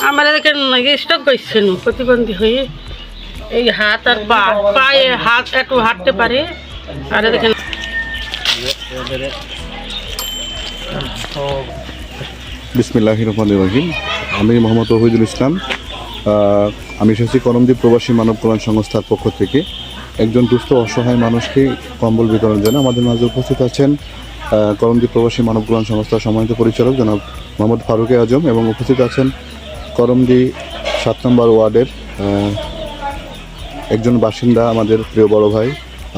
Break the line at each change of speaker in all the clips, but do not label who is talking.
আমার এখানে স্টক করছেন প্রতিবন্ধী হয়ে এই হাত আর পা পায়ে হাত একটু হাঁটতে পারে আর দেখেন
বিসমিল্লাহির রহমানির রহিম। আমি মোহাম্মদ ওহিদুল ইসলাম। আমি এসেছি করমদ্বীপ প্রবাসী মানব কল্যাণ সংস্থার পক্ষ থেকে একজন দুস্থ অসহায় মানুষকে কম্বল বিতরণের জন্য আমাদের মাঝে উপস্থিত আছেন করমদ্বীপ প্রবাসী মানব কল্যাণ সংস্থার সম্মানিত পরিচালক জনাব মোহাম্মদ ফারুক আজম এবং উপস্থিত আছেন করমদ্বীপ 7 নম্বর ওয়ার্ডের একজন বাসিন্দা আমাদের প্রিয় বড় ভাই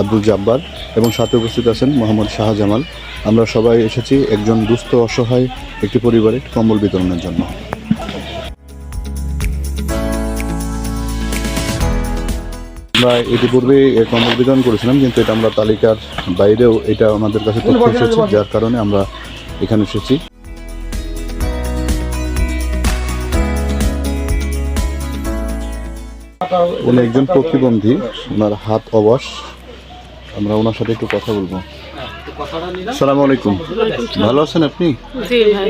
আব্দুল জাব্বার এবং সাথে উপস্থিত আছেন মোহাম্মদ শাহজামাল। আমরা সবাই এসেছি একজন দুস্থ অসহায় একটি পরিবারে কম্বল বিতরণের জন্য। আমরা ইতিপূর্বে কম্বল বিতরণ করেছিলাম, কিন্তু এটা আমরা তালিকার বাইরেও এটা আমাদের কাছে তথ্য এসেছে, যার কারণে আমরা এখানে এসেছি। উনি একজন প্রতিবন্ধী, ওনার হাত অবশ। আমরা ওনার সাথে একটু কথা বলবো। আসসালামু আলাইকুম, ভালো আছেন আপনি?
জি ভাই।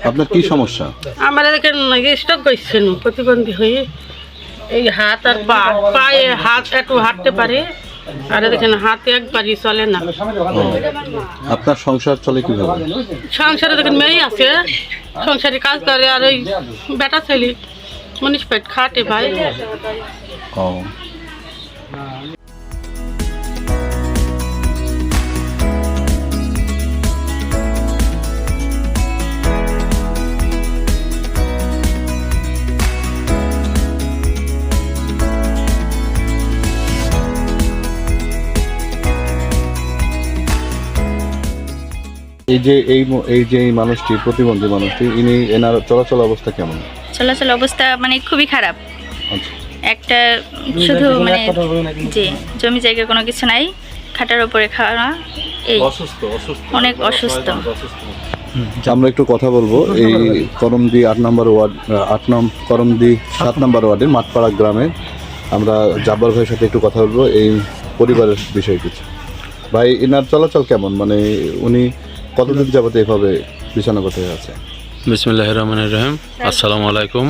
আপনার কি সমস্যা?
আমার এখানে স্টক করছেন প্রতিবন্ধী হয়ে এই হাত আর পা পায়ে হাত একটু হাঁটতে পারে আর দেখেন হাতে একবারই চলে না।
আপনার সংসার চলে কিভাবে?
সংসারে দেখেন মেয়ে আছে, সংসারে কাজ করে আর ওই বেটা ছেলে মনীষ পেট খাটে ভাই।
এই মানুষটি প্রতিবন্ধী মানুষটি, এনার চলাচল অবস্থা কেমন?
চলাচল অবস্থা মানে খুবই খারাপ।
আচ্ছা।
একটা শুধু মানে জি জমি জায়গা কোনো কিছু নাই, খাটার উপরে খাওয়া, এই অনেক অসুস্থ।
আমরা একটু কথা বলবো এই করমদ্বীপ 8 নম্বর ওয়ার্ড করমদ্বীপ 7 নম্বর ওয়ার্ডের মাঠপাড়া গ্রামে। আমরা জাব্বার ভাইয়ের সাথে একটু কথা বলবো এই পরিবারের বিষয়ে কিছু। ভাই, এনার চলাচল কেমন, মানে উনি কতদিন যাবত এইভাবে বিছানাগত হয়ে আছে?
বিসমিল্লাহির রহমানির রহিম। আসসালামু আলাইকুম।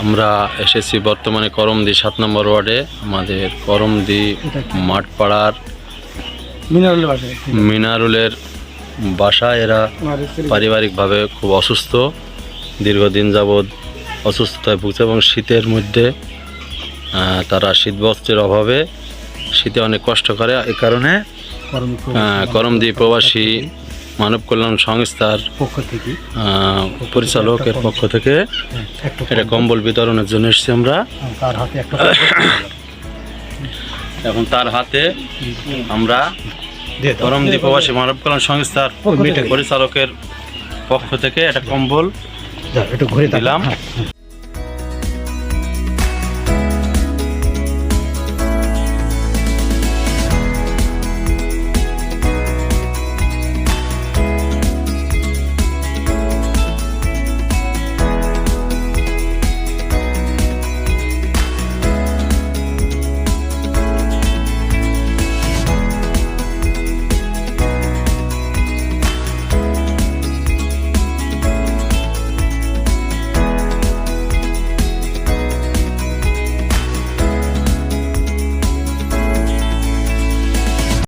আমরা এসেছি বর্তমানে করমদ্বীপ 7 নম্বর ওয়ার্ডে। আমাদের করমদ্বীপ মাঠপাড়ার মিনারুলের বাসা। এরা পারিবারিকভাবে খুব অসুস্থ, দীর্ঘদিন যাবৎ অসুস্থতায় ভুগছে এবং শীতের মধ্যে তারা শীতবস্ত্রের অভাবে শীতে অনেক কষ্ট করে। এ কারণে করমদ্বীপ প্রবাসী মানব কল্যাণ সংস্থার পরিচালকের পক্ষ থেকে এটা কম্বল বিতরণের জন্য এসেছি আমরা। এখন তার হাতে আমরা করমদ্বীপ প্রবাসী মানব কল্যাণ সংস্থার পরিচালকের পক্ষ থেকে একটা কম্বল দিলাম।